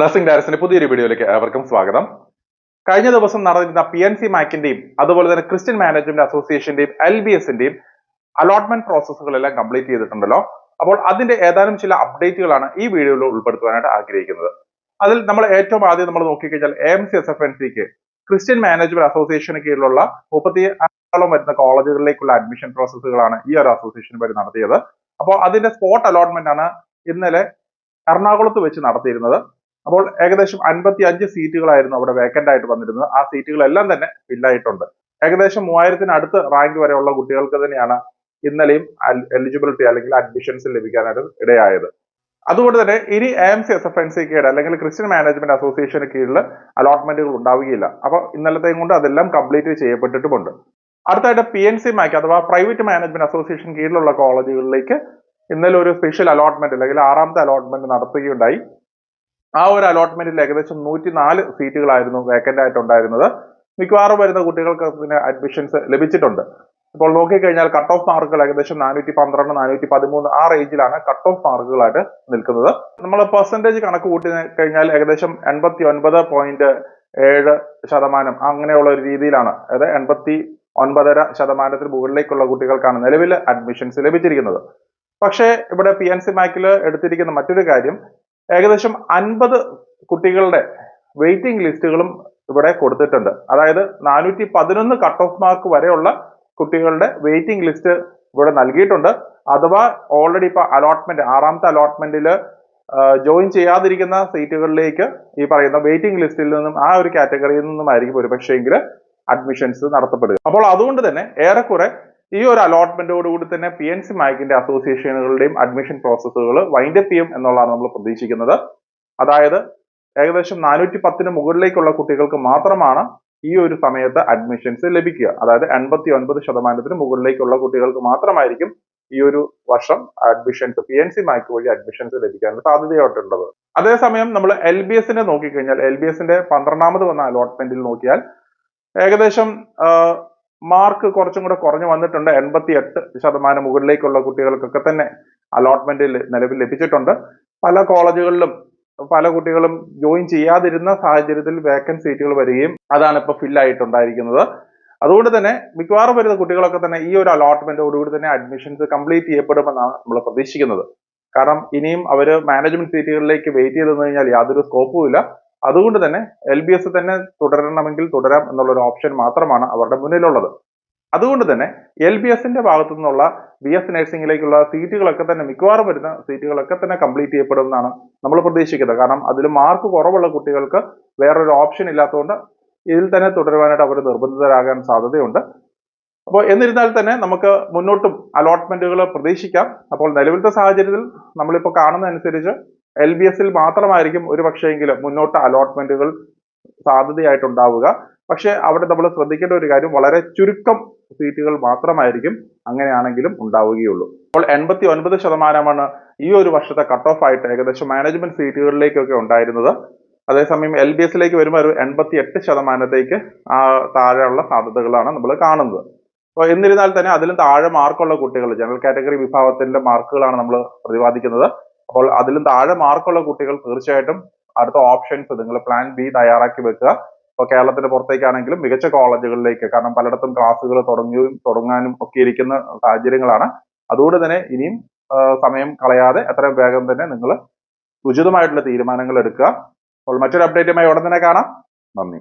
Nursing ഡയറക്ടറിന്റെ പുതിയൊരു വീഡിയോയിലേക്ക് ഏവർക്കും സ്വാഗതം. കഴിഞ്ഞ ദിവസം നടന്നിരുന്ന PNC മാക്കിന്റെയും അതുപോലെ തന്നെ ക്രിസ്ത്യൻ മാനേജ്മെന്റ് അസോസിയേഷന്റെയും LBSന്റെയും അലോട്ട്മെന്റ് പ്രോസസ്സുകളെല്ലാം കംപ്ലീറ്റ് ചെയ്തിട്ടുണ്ടല്ലോ. അപ്പോൾ അതിന്റെ ഏതാനും ചില അപ്ഡേറ്റുകളാണ് ഈ വീഡിയോയിൽ ഉൾപ്പെടുത്തുവാനായിട്ട് ആഗ്രഹിക്കുന്നത്. അതിൽ നമ്മൾ ഏറ്റവും ആദ്യം നമ്മൾ നോക്കിക്കഴിഞ്ഞാൽ AMC SFNCക്ക് ക്രിസ്ത്യൻ മാനേജ്മെന്റ് അസോസിയേഷന് കീഴിലുള്ള 35 വരുന്ന കോളേജുകളിലേക്കുള്ള അഡ്മിഷൻ പ്രോസസ്സുകളാണ് ഈ ഒരു അസോസിയേഷൻ വഴി നടത്തിയത്. അപ്പോൾ അതിന്റെ സ്പോട്ട് അലോട്ട്മെന്റ് ആണ് ഇന്നലെ എറണാകുളത്ത് വെച്ച് നടത്തിയിരുന്നത്. അപ്പോൾ ഏകദേശം 55 സീറ്റുകളായിരുന്നു അവിടെ വേക്കന്റ് ആയിട്ട് വന്നിരുന്നത്. ആ സീറ്റുകളെല്ലാം തന്നെ ഫില്ലായിട്ടുണ്ട്. ഏകദേശം 3000 അടുത്ത് റാങ്ക് വരെയുള്ള കുട്ടികൾക്ക് തന്നെയാണ് ഇന്നലെയും എലിജിബിലിറ്റി അല്ലെങ്കിൽ അഡ്മിഷൻസ് ലഭിക്കാനായിട്ട് ഇടയായത്. അതുകൊണ്ട് തന്നെ ഇനി AMC SFNCക്ക് അല്ലെങ്കിൽ ക്രിസ്ത്യൻ മാനേജ്മെന്റ് അസോസിയേഷന് കീഴിൽ അലോട്ട്മെന്റുകൾ ഉണ്ടാവുകയില്ല. അപ്പോൾ ഇന്നലത്തെയും കൊണ്ട് അതെല്ലാം കംപ്ലീറ്റ് ചെയ്യപ്പെട്ടിട്ടുമുണ്ട്. അടുത്തായിട്ട് PNC മാക് അഥവാ പ്രൈവറ്റ് മാനേജ്മെന്റ് അസോസിയേഷൻ കീഴിലുള്ള കോളേജുകളിലേക്ക് ഇന്നലെ ഒരു സ്പെഷ്യൽ അലോട്ട്മെന്റ് അല്ലെങ്കിൽ 6ാമത്തെ അലോട്ട്മെന്റ് നടത്തുകയുണ്ടായി. ആ ഒരു അലോട്ട്മെന്റിൽ ഏകദേശം 104 സീറ്റുകളായിരുന്നു വേക്കന്റ് ആയിട്ടുണ്ടായിരുന്നത്. മിക്കവാറും വരുന്ന കുട്ടികൾക്ക് അതിന് അഡ്മിഷൻസ് ലഭിച്ചിട്ടുണ്ട്. ഇപ്പോൾ നോക്കിക്കഴിഞ്ഞാൽ കട്ട് ഓഫ് മാർക്കുകൾ ഏകദേശം 412 413 ആ റേഞ്ചിലാണ് കട്ട് ഓഫ് മാർക്കുകളായിട്ട് നിൽക്കുന്നത്. നമ്മൾ പെർസെന്റേജ് കണക്ക് കൂട്ടി കഴിഞ്ഞാൽ ഏകദേശം 89.7% അങ്ങനെയുള്ള ഒരു രീതിയിലാണ്, അതായത് 89.5% മുകളിലേക്കുള്ള കുട്ടികൾക്കാണ് നിലവിൽ അഡ്മിഷൻസ് ലഭിച്ചിരിക്കുന്നത്. പക്ഷേ ഇവിടെ PNC മാക്കിൽ എടുത്തിരിക്കുന്ന മറ്റൊരു കാര്യം, ഏകദേശം 50 കുട്ടികളുടെ വെയിറ്റിംഗ് ലിസ്റ്റുകളും ഇവിടെ കൊടുത്തിട്ടുണ്ട്. അതായത് 411 കട്ട് ഓഫ് മാർക്ക് വരെയുള്ള കുട്ടികളുടെ വെയിറ്റിംഗ് ലിസ്റ്റ് ഇവിടെ നൽകിയിട്ടുണ്ട്. അഥവാ ഓൾറെഡി ഇപ്പൊ അലോട്ട്മെന്റ് 6ാമത്തെ അലോട്ട്മെന്റിൽ ജോയിൻ ചെയ്യാതിരിക്കുന്ന സീറ്റുകളിലേക്ക് ഈ പറയുന്ന വെയിറ്റിംഗ് ലിസ്റ്റിൽ നിന്നും ആ ഒരു കാറ്റഗറിയിൽ നിന്നുമായിരിക്കും ഒരു പക്ഷേങ്കിൽ അഡ്മിഷൻസ് നടത്തപ്പെടുക. അപ്പോൾ അതുകൊണ്ട് തന്നെ ഏറെക്കുറെ ഈ ഒരു അലോട്ട്മെന്റോടുകൂടി തന്നെ PNC മാക്കിന്റെ അസോസിയേഷനുകളുടെയും അഡ്മിഷൻ പ്രോസസ്സുകൾ വൈൻഡപ്പ് ചെയ്യും എന്നുള്ളതാണ് നമ്മൾ പ്രതീക്ഷിക്കുന്നത്. അതായത് ഏകദേശം 410 മുകളിലേക്കുള്ള കുട്ടികൾക്ക് മാത്രമാണ് ഈ ഒരു സമയത്ത് അഡ്മിഷൻസ് ലഭിക്കുക. അതായത് 89% മുകളിലേക്കുള്ള കുട്ടികൾക്ക് മാത്രമായിരിക്കും ഈ ഒരു വർഷം അഡ്മിഷൻസ് PNC മാക്ക് വഴി അഡ്മിഷൻസ് ലഭിക്കാൻ സാധ്യതയായിട്ടുള്ളത്. അതേസമയം നമ്മൾ LBSനെ നോക്കിക്കഴിഞ്ഞാൽ LBSന്റെ 12ാമത് വന്ന അലോട്ട്മെന്റിൽ നോക്കിയാൽ ഏകദേശം മാർക്ക് കുറച്ചും കൂടെ കുറഞ്ഞു വന്നിട്ടുണ്ട്. 88% മുകളിലേക്കുള്ള കുട്ടികൾക്കൊക്കെ തന്നെ അലോട്ട്മെന്റിൽ നിലവിൽ ലഭിച്ചിട്ടുണ്ട്. പല കോളേജുകളിലും പല കുട്ടികളും ജോയിൻ ചെയ്യാതിരുന്ന സാഹചര്യത്തിൽ വേക്കൻറ്റ് സീറ്റുകൾ വരികയും അതാണ് ഇപ്പോൾ ഫില്ലായിട്ടുണ്ടായിരിക്കുന്നത്. അതുകൊണ്ട് തന്നെ മിക്കവാറും വരുന്ന കുട്ടികളൊക്കെ തന്നെ ഈ ഒരു അലോട്ട്മെന്റോടുകൂടി തന്നെ അഡ്മിഷൻസ് കംപ്ലീറ്റ് ചെയ്യപ്പെടുമെന്നാണ് നമ്മൾ പ്രതീക്ഷിക്കുന്നത്. കാരണം ഇനിയും അവർ മാനേജ്മെന്റ് സീറ്റുകളിലേക്ക് വെയിറ്റ് ചെയ്ത് കഴിഞ്ഞാൽ യാതൊരു സ്കോപ്പും ഇല്ല. അതുകൊണ്ട് തന്നെ LBS തന്നെ തുടരണമെങ്കിൽ തുടരാം എന്നുള്ളൊരു ഓപ്ഷൻ മാത്രമാണ് അവരുടെ മുന്നിലുള്ളത്. അതുകൊണ്ട് തന്നെ LBSന്റെ ഭാഗത്തു നിന്നുള്ള BS നഴ്സിംഗിലേക്കുള്ള സീറ്റുകളൊക്കെ തന്നെ മിക്കവാറും വരുന്ന സീറ്റുകളൊക്കെ തന്നെ കംപ്ലീറ്റ് ചെയ്യപ്പെടുമെന്നാണ് നമ്മൾ പ്രതീക്ഷിക്കുന്നത്. കാരണം അതിൽ മാർക്ക് കുറവുള്ള കുട്ടികൾക്ക് വേറൊരു ഓപ്ഷൻ ഇല്ലാത്തതുകൊണ്ട് ഇതിൽ തന്നെ തുടരുവാനായിട്ട് അവർ നിർബന്ധിതരാകാൻ സാധ്യതയുണ്ട്. അപ്പോൾ എന്നിരുന്നാൽ തന്നെ നമുക്ക് മുന്നോട്ടും അലോട്ട്മെന്റുകൾ പ്രതീക്ഷിക്കാം. അപ്പോൾ നിലവിലത്തെ സാഹചര്യത്തിൽ നമ്മളിപ്പോൾ കാണുന്നതനുസരിച്ച് LBSൽ മാത്രമായിരിക്കും ഒരു പക്ഷേങ്കിലും മുന്നോട്ട് അലോട്ട്മെന്റുകൾ സാധ്യതയായിട്ടുണ്ടാവുക. പക്ഷെ അവിടെ നമ്മൾ ശ്രദ്ധിക്കേണ്ട ഒരു കാര്യം, വളരെ ചുരുക്കം സീറ്റുകൾ മാത്രമായിരിക്കും അങ്ങനെയാണെങ്കിലും ഉണ്ടാവുകയുള്ളൂ. അപ്പോൾ 89% ഈ ഒരു വർഷത്തെ കട്ട് ഓഫ് ആയിട്ട് ഏകദേശം മാനേജ്മെന്റ് സീറ്റുകളിലേക്കൊക്കെ ഉണ്ടായിരുന്നത്. അതേസമയം LBSലേക്ക് വരുമ്പോൾ ഒരു 88%ത്തേക്ക് താഴെയുള്ള സാധ്യതകളാണ് നമ്മൾ കാണുന്നത്. അപ്പോൾ എന്നിരുന്നാൽ തന്നെ അതിലും താഴെ മാർക്കുള്ള കുട്ടികൾ, ജനറൽ കാറ്റഗറി വിഭാഗത്തിന്റെ മാർക്കുകളാണ് നമ്മൾ പ്രതിപാദിക്കുന്നത്. അപ്പോൾ അതിലും താഴെ മാർക്കുള്ള കുട്ടികൾ തീർച്ചയായിട്ടും അടുത്ത ഓപ്ഷൻസ് നിങ്ങൾ പ്ലാൻ B തയ്യാറാക്കി വെക്കുക. ഇപ്പോൾ കേരളത്തിന്റെ പുറത്തേക്കാണെങ്കിലും മികച്ച കോളേജുകളിലേക്ക്, കാരണം പലയിടത്തും ക്ലാസ്സുകൾ തുടങ്ങാനും ഒക്കെ ഇരിക്കുന്ന സാഹചര്യങ്ങളാണ്. അതുകൊണ്ട് തന്നെ ഇനിയും സമയം കളയാതെ എത്രയും വേഗം തന്നെ നിങ്ങൾ ഉചിതമായിട്ടുള്ള തീരുമാനങ്ങൾ എടുക്കുക. അപ്പോൾ മറ്റൊരു അപ്ഡേറ്റുമായി ഉടൻ തന്നെ കാണാം. നന്ദി.